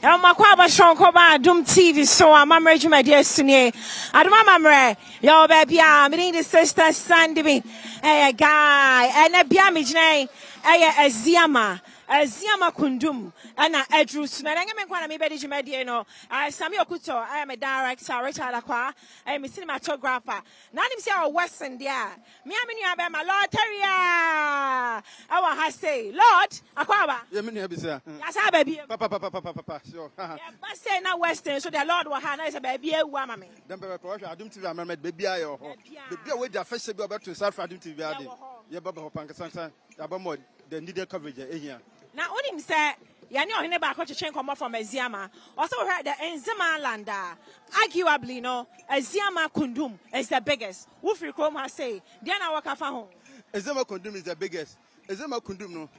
Makwaba Shonkoba, Adom TV, so Amamere, my dear Sunny. Adom Amamere, yo, baby, I'm the sister Sandy, a guy, and a Biamijne, a Ziama. Ziama Kundum, and I drew Snan. I'm going to be better, Jimadiano. I Samuel Kuto, I am a director, Richard Aqua, I am a cinematographer. None of you Western, dear. Me, I mean, my Lord Terrier. Our has say, Lord, Aquaba. Yes, I baby. Papa, sure. But say now Western, so the Lord will have a baby, a woman. Then, I don't think I remember baby. I the way the first about to South Adam TV. Yeah, Baba Pankasanta, Abamo, the needed coverage here. Now, what him say, you know, he never got to change come from a Ziama. Also heard the Enzima Landa. Arguably, no, a Ziama Kundum is the biggest. Wolfie Chrome has say, Diana Wakafa home. Ezema Kundum is the biggest. Ezema Kundum, no,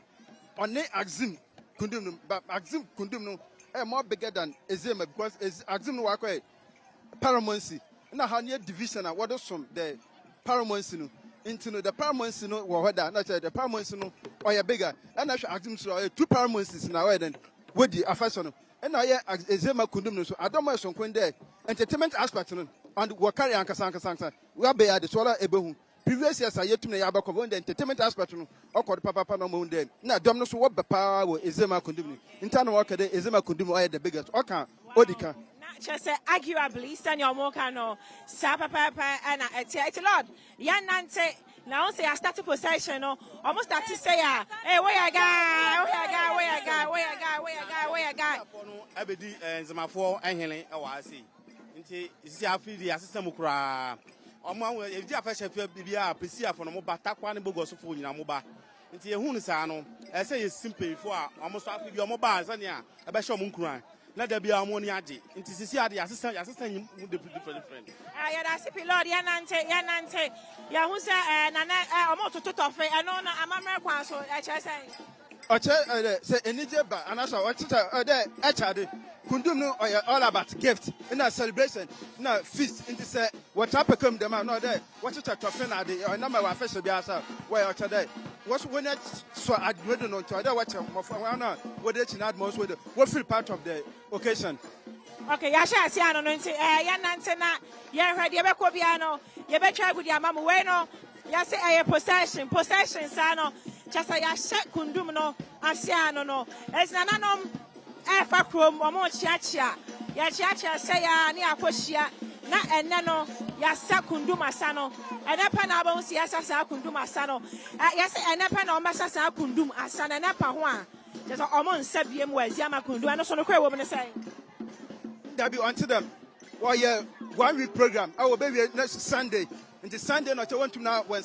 on ne Axim Kundum, but Axim Kundum, no, more bigger than Ezema because Axim Wakwe Paramonsi. Now, how near division, what is from the Paramonsi? Into the paramount, you know, what not the paramount, you know, or you're bigger. And I should ask him to 2 paramounts in our then with the affection. And I Zema Kundum, so I don't mind some Quende entertainment aspect and what carry Anka Sanka. We are by the Solar Ebu. Previous years, I yet to me about the entertainment aspect or called Papa Panamo Day. Now, Domino, what the power is Zema Kundum. In town work, Zema Kundum, I the biggest. Oka, Odika. Just arguably, Sanya Mokano, Sapa Papa, and it's a lot. Yan Nante, now say I start to possession, almost start to say, hey, where I got. Abedi and Zamafo and Helen, I see. Into Siafi, the assistant Mukra. If you have a Bibia, Pisia for Moba, Takwan, Bogos of Moba. Into Hunisano, I say it's simple for almost half of your mobile, Zania, a Basham Munkran. Let there be a money into the assistant with the different friend. I see Lord Yanante, Yahusa, and I'm out to Totofe, and on Amamere, so I just say. Say, any jabba, and I saw what there, Kundum all about gift in a celebration, no feast into say what happened come the man, not there. What is a tofena, or number of first of the where today. What's when it so I'd written on to other watch what it's not most with what feel part of the occasion. Okay, Yasha Siano, Yanantena, Yan Yabacobiano, Yabetra with Yamamu Bueno, Yasa a possession, Sano, just a Yasha Kundumno, Asiano, no, as Nananom, Afacrum, or more Chacha, Yachacha say, near Poshia, na and Nano, Yasa Kunduma Sano, and a panabos, Yasa Kunduma Sano, yes, and a panomasa Kundum, Asana, and a Pahuan. There's almost 7 years where Yama Kundu, and also no queer woman saying. That be onto them. Why, 1 week program. Our baby next Sunday. And the Sunday, not I want to now when I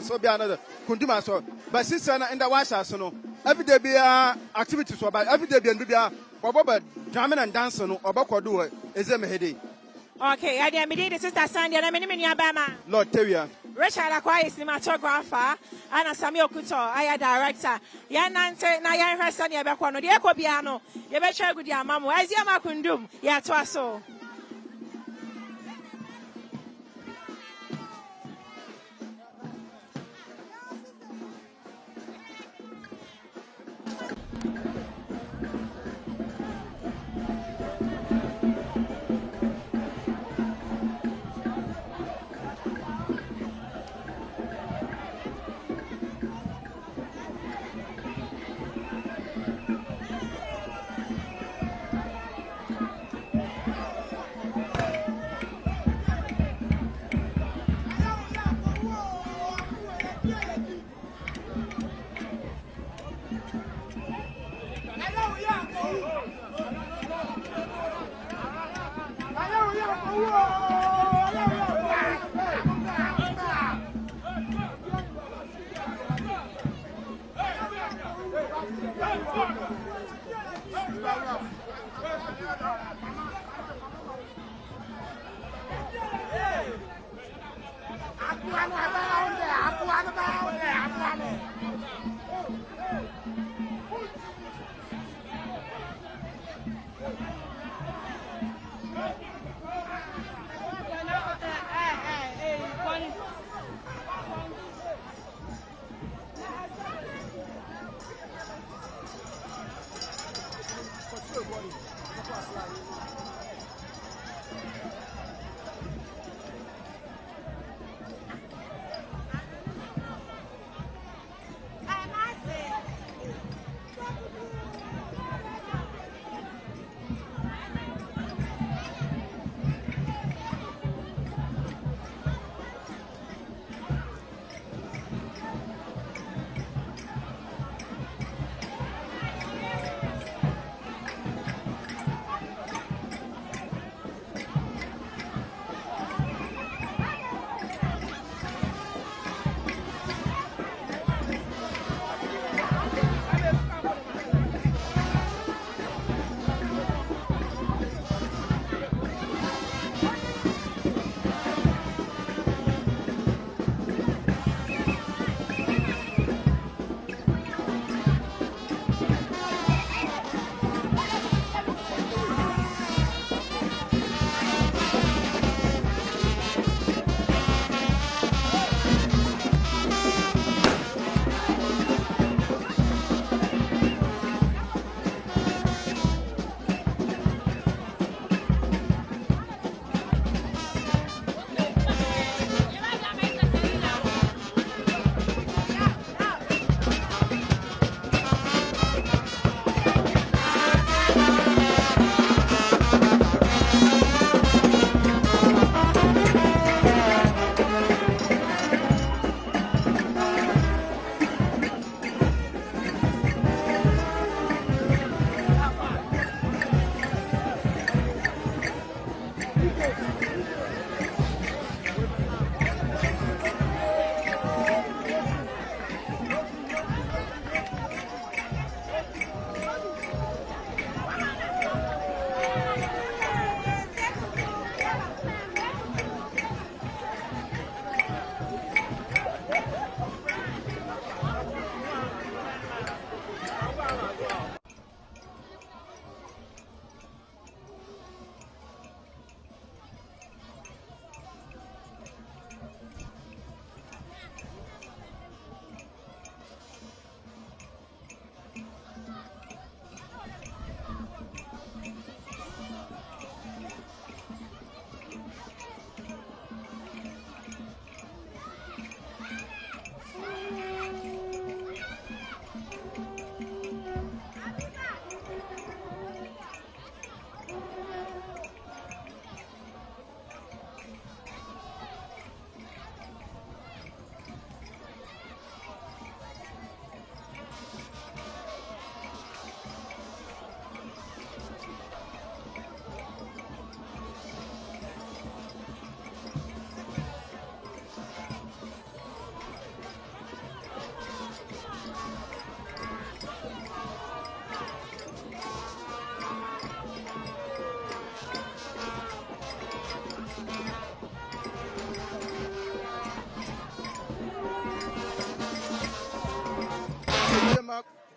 saw be another Kunduma saw. But since and the wash us, no. Every day be activities, but every day be Boba drumming and dancing or Boko is a headache. Okay, I didn't mean sister Sandy and I'm in Alabama. Lord Terrier. Richard Aqua is cinematographer, and Samuel Kuto, I am director. Yanante, Nayan Hassan Yabakwano, the Ecobiano, Yabacha with Yamamu, as Yamakundum, Yatwaso.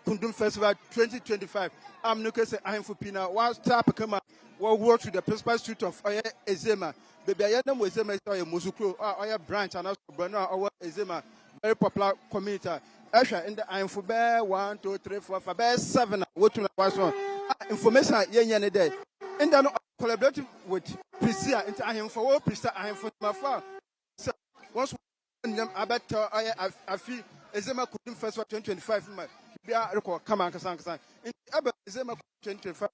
Kundum Festival 2025. I'm looking at for Pina. One stop come up. What work to the principal street of Oya Ezema. Baby, I know Ezema is a Musuku, Oya branch, and also Brana, our Ezema, very popular community. Asha in the I'm for bear 1, 2, 3, 4, 5, bear 7. What to the information yen day. And then collaborating with Prisia into I am for all Prista, I am for my father. So once I bet I feel Ezema Kundum Festival 2025. Come on, Kasan. In Ezema 2025.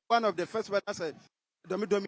One of the first one I said, Domi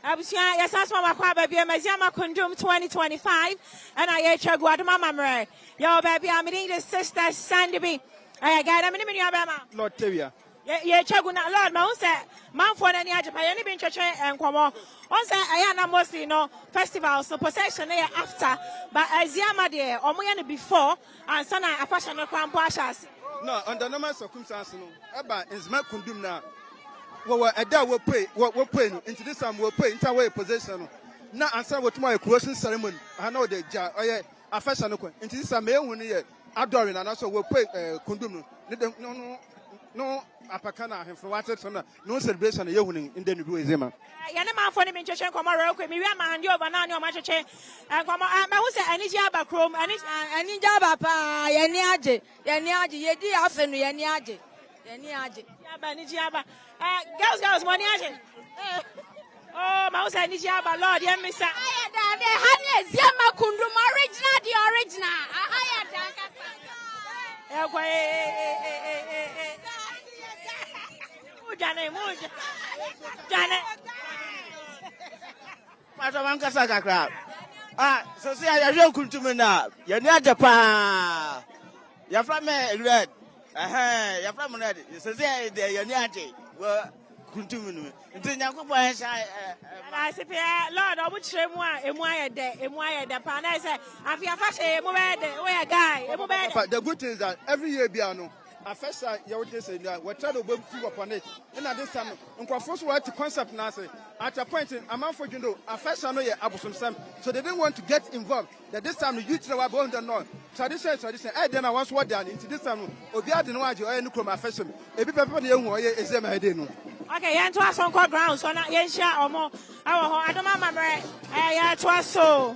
Abusia, yes, that's my baby, Maziama Kundum 2025, and I hear Adom Amamere. Yo, baby, I'm meeting the sister Sandy B. I got a minute, Lord Tavia. Yeah, Chaguna, Lord, Mount Mount for any Japan, any been church and Como. Also, I am mostly festivals, so possession after, but Aziama there, or more before, and Sana, a fashion of Crown Pashas. No, under normal circumstances, about is my Kundum now. Well, a day will pay what we're paying into this time, we'll pay into our possession. Now, answer what my crossing ceremony. I know the jar, a fashion into this time, when yet adoring, and also will pay Kundum. No, Apakana, and for what no celebration in the new Zema. Yanama for the Minchon Comoro, Miriam and your banana, Machache, and Como, I was any jabba chrome, any jabba, Yaniaji, Yedi, often Yaniaji. Girls, money. Oh, Mouse and Jabba, Lord, yeah, Miss. I had the honey, Yama Kundum, original. I had so say I don't come to me now. You're not Japan. You're from red. You're from red. You say you're not well. Continue. I say, Lord, I would say more, the pan. I say, I feel fashion, where a guy, but the good thing is that every year, Biano, a first you would say that we're trying to work upon it. And at this time, first word to concept now, at a point in a month for you know, a first I know some, so they didn't want to get involved. That this time the youth were born the north. Tradition, I then I was what done into this time, or the other one, you are in my fashion. A bit of the young boy is them, I didn't know. Okay, and to us on court ground, so not yet share or more. I don't remember. I to us so.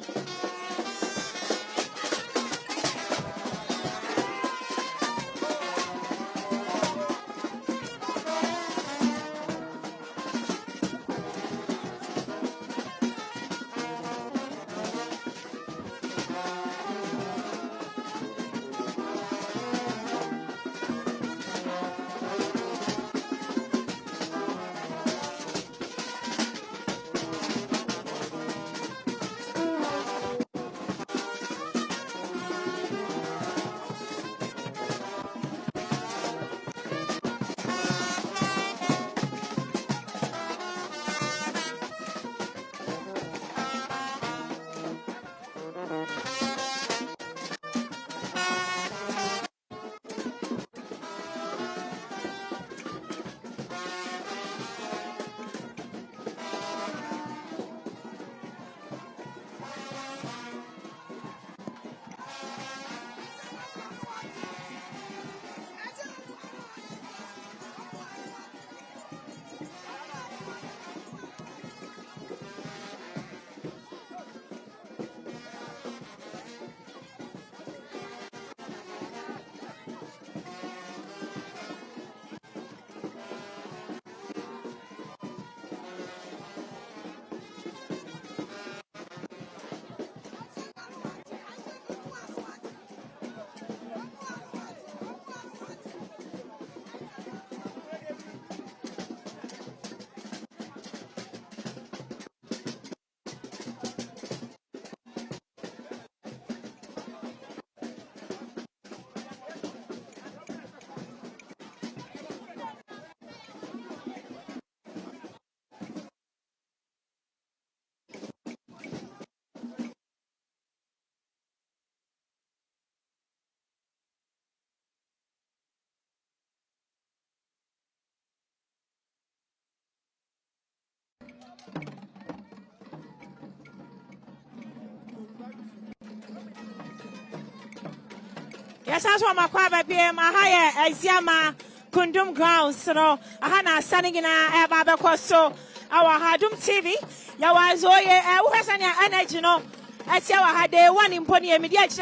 Yes, that's what my father be my higher Aziama Kundum grounds. So, I had standing in a Baba so our Adom TV. Ya was all who has any energy, no. That's how I had the one in Pony immediate.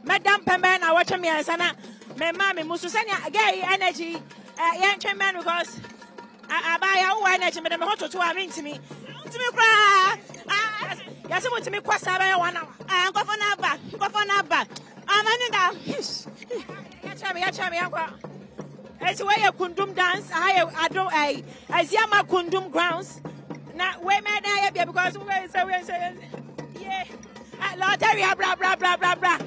Madame Pemben, I watch me as Anna, my mammy, Mususania, gay energy, young man because I buy our energy, but I'm hot to I mean to me. To me, cry. Yes, I want to make Quasaba 1 hour. I'm going for back. I'm it's where you Kundum dance. I don't Aziama Kundum grounds. Now, wait, man, because we say, yeah. Lord, there you blah, blah, blah, blah, blah.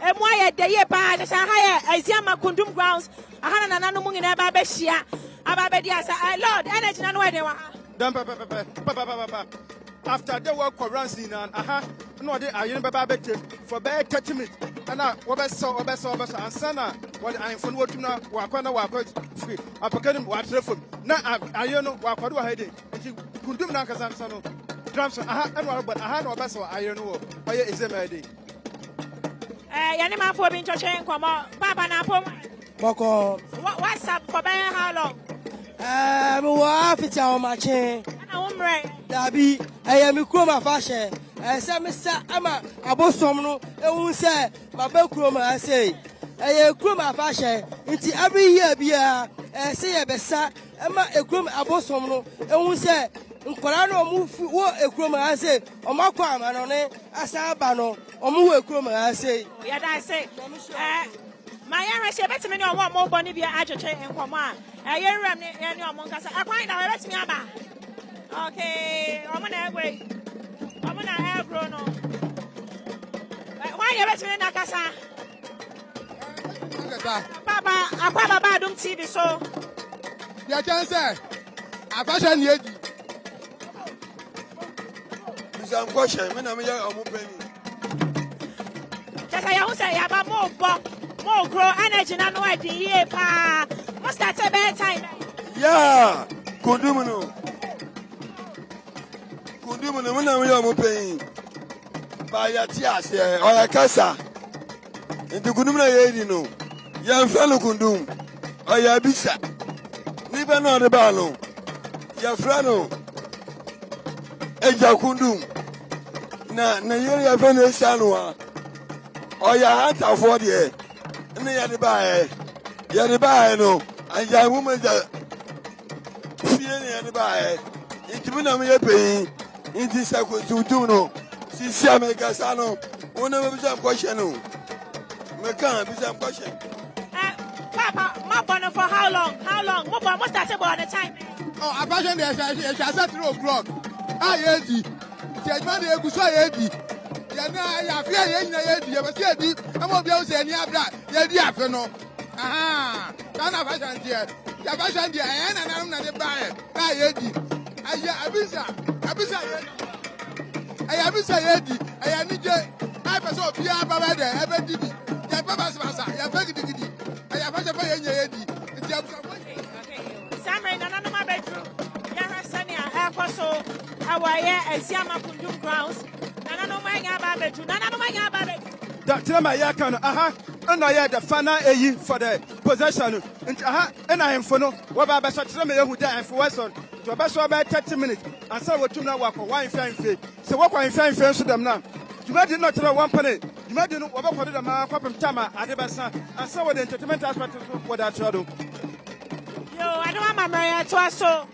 And why at the year by the Sahaya, I see my Kundum grounds, a hundred and another moon in Ababeshia, Ababedia, Lord, energy and where they were. After the work for Ransin and no, they are in Babette for bad 30 minutes. And now, what saw, and Sana, what I am from what you know, Wakana Wakot, free. I forget him what from. Now, I know Wakadu heading. Kundum Nakas and Sano. Drums, and but I had no vessel, I know. Why is it my day? Yanima for being to change, come on, Papa Napo. Boko. What's up for being how long? It's our machine. Dabi, I am a chroma fashion. Some Ama, Abosomno, and who say, my Belchroma, I say, I am chroma fashion. It's every year, be a say a bessa, Emma a chroma Abosomno, and who say, Corano move a chroma, I say, or Macquam, and on it, as a bano, or move a chroma, I say. Yet I say, my area say better me no want more money be agitated and come on. I hear ram and your monkas. I find out let me about. Okay, I'm gonna wait. I'm gonna have grown on. Why you better me nakasa? Papa, I Papa Adom TV so. You can say, I fashion yet. Some question, when I'm young, I'm open. Just I will say about more grow energy and no idea. Must start a bad time. Yeah, Kundumano, when I'm young, open. By a tias, or a casa. Into Kundumana, you know. Young fellow Kundum, or Yabisa. Never know the balloon. Yafrano, Eja Kundum. Na yeri afene sanwa o ya hata for de ne ya de bae no anja mu ma ja fie ne ya de bae intimi na me pe inti sako tutu no si si america sano wona me bisa question no me kan bisa question Papa my born for how long mo born must start about the time oh a fashion dey say 3 o'clock ayeji Judgment de Guso Yedi. Yana Yafia Yedi, Yabasi, I'm of those and Yabra, Yedi Afeno. Aha, Kana Fashion dear, Yabashan dear, and I'm not a buyer. Yedi. Abisa Yedi, I am Nija, I was so Pia Babada, Abedi, Yababas Massa, Yabagi, I have a Yedi. Sammy, none of my bedroom. Yarasania, Apostle. Awaya and Siama Kundum grounds. Nana no my baby, Nana no my baby. Dr. Mayakan, and I had the fana for the possession. And I am for no, what about Saturday who died for Wesson to about about 30 minutes. And so what to know what wine fine fit. So what wine fine friends to them now. You might not tell 1 penny. You might know what the man from Tama, Adebasa, and so what the entertainment aspect of what I told you. Yo, I don't want my Maria to us so.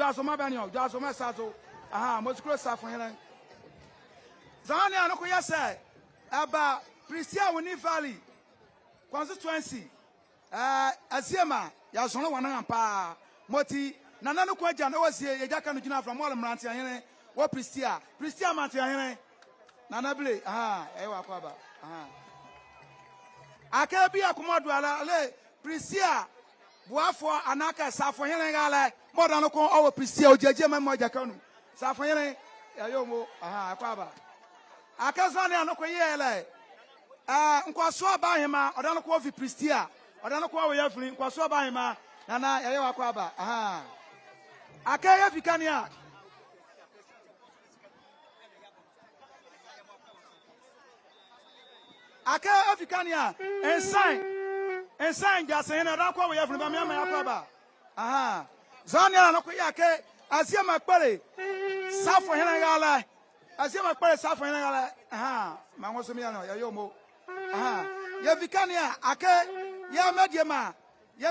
Jasoma Benio, Jasoma Sato, Moscow Safran. Zania no Koyasa, Aba, Pristia Winnie Valley, constituency, Azema, Yasono Wanampa, Moti, Nana Kwajan, was here, Yakan Juna from Wallam Rantiane, what Pristia, Pristia Mantiane, Nanabli, Ewa Kwaba, Akabi Akumadwala, Pristia. Boafo anaka safohene ngala modano ko owo Pristia ojeje memo jakanu safohene ayomo akwaba akazane anoko yele nkwaso abahema odano ko ofi Pristia odano ko owo yafiri nkwaso abahema nana yayo akwaba akaya fikania akaya afikania ensign just saying that kwa we have from me akwaba Zania no yake asia makpere safo hena gala asia makpere safo hena gala mangoso mi ano yayomo ya vikania ake ya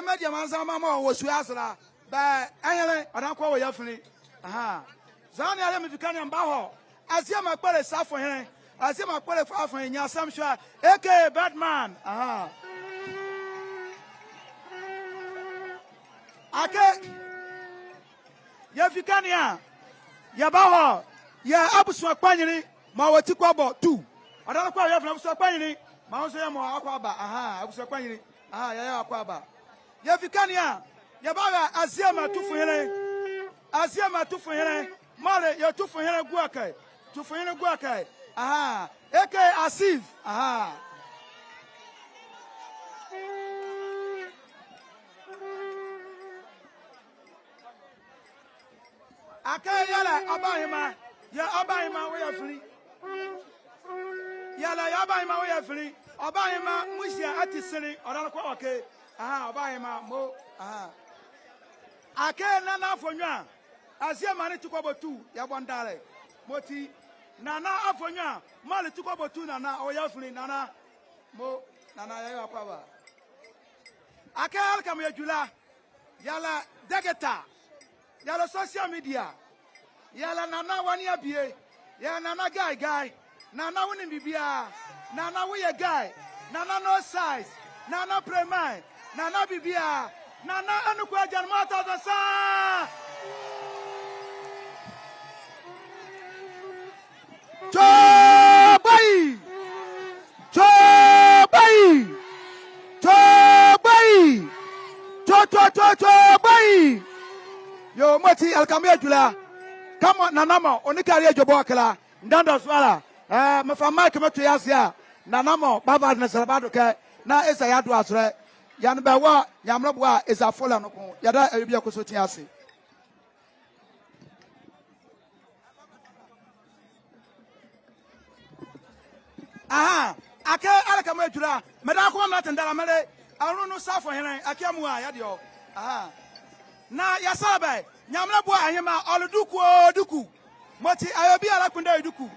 mediama nzama ma wo su asra ba anyele odan kwa we yafini Zania ya vikania mba ho asia makpere safo hena asia makpere afo nya samshwa aka Batman ake ya fikania ya baho ya abusu akpanyini ma wati kwabo 2 adana kwa ya abusu akpanyini ma won so ya mo akwaba abusu akpanyini ya akwaba ya fikania ya baga asiama tufu here male ya tufu here guakai eke asif Akayala abahima ya abahima we afri yala ya abahima we afri abahima musia atisiri odano kwa oke abahima mo akena na afonwa asia mane tukobotu ya bondale moti nana afonwa male tukobotu nana o ya afri nana mo nana ya akwaba akayala kam ya jula yala degeta yala social media yala nana wani abie yala nana guy nana woni bibia nana we guy nana no size nana premai nana bibia nana anu kwa janmata da sa chobai chobai yo moti alkamia jula kama nanamo onikari ejobo akala ndanda swala mafama kemeto yasia nanamo baba na sarabado ke na esa yadu asre yan be wa nyamrobo a esa fola no ko yada ebia ko so tiase ake alkamia jula meda ko na tendala mele arunu no safo henen akiamu a yade o na yasabe nyamna bo ahema oluduku moti ayobi alakunda duku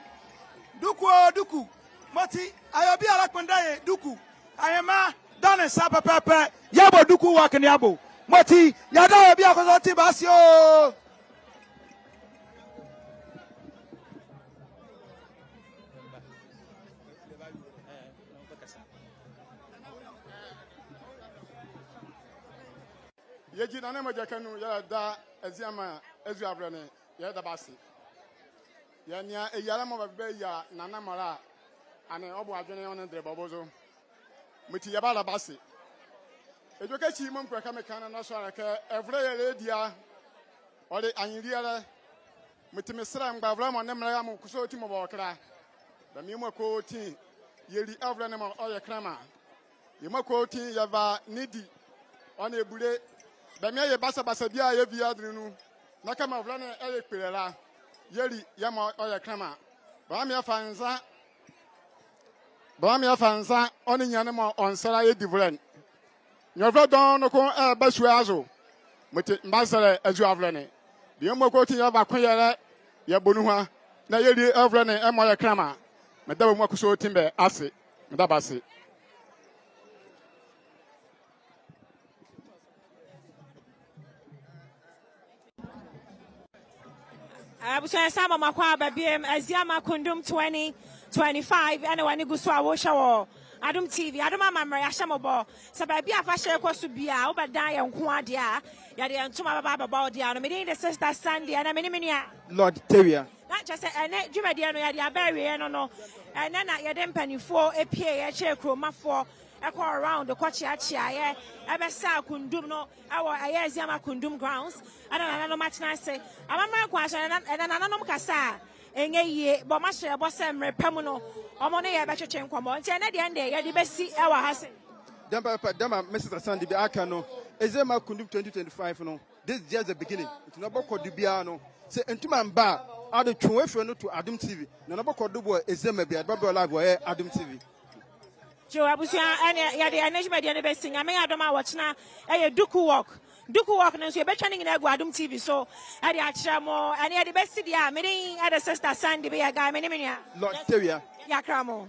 moti ayobi alakunda duku ahema done sapa pepe yabo duku wakini yabo moti yada ayobi akoso ti basio yeji na nema jakanu ya da eziama ezu abrene ya da basi ya nia eyala mo babe ya nana mara ane obu adwene on ndre bobozo meti ya bala basi ejoka chi mom kwa kameka na so araka evre ya redia ore anyiriara meti mesra mgba avra mo nemra ya mo kuso ti mo bokra da mi mo ko ti yeri avra ne mo oye krama ye mo ko ti ya va nidi on ebure bamia ye basa bia ye via drinu na kama vla na ele perela yeri ya ma oya krama bamia fanza oni nyane ma onsara ye divren nyovra don no ko basu azo mete mbasare azu avlene bi mo ko tin ya ba kon yere ye bonu ha na yeri avlene e mo ya krama me da mo akuso timbe ase me da base Abusuya sama makwa babiem Aziama Kundum 2025 and when you go so Adom TV, Adom Amamere Ashamobo, Sababi Afashe Kosubia, Obadiah and Kwadia, Yadi and Tuma Baba Baldia, meeting the sister Sandy and a minimia. Lord Terrier. Not just a Jumadiano Yadia Berry, no, and then at Yadem Penny 4 APA, chair crew, my 4. Echo around the Kochiachia, Ebesa Kundum, no, our Ayaziama Kundum grounds. I don't know much nice say. Amamere question and an Kasa, and a ye, Bomasha, Bossem, Repamuno, Omone, Abacha Quamo, and at the end, the best our house. Dama, Mrs. Sandy, Akano, Ezema Kundum 2025, no, this is just the beginning. It's not about Dubiano, say, and to my bar, out of two to Adom TV, none about Dubo, Ezema, Bible Live, Adom TV. Joe Abusia and the energy by the best thing. I may Adoma watch now a Duku walk, and so you're bettering in Adom TV. So at the Achamo and the best city, meeting at the sister Sandy, be a guy, many, Lord Terrier. Yakramo.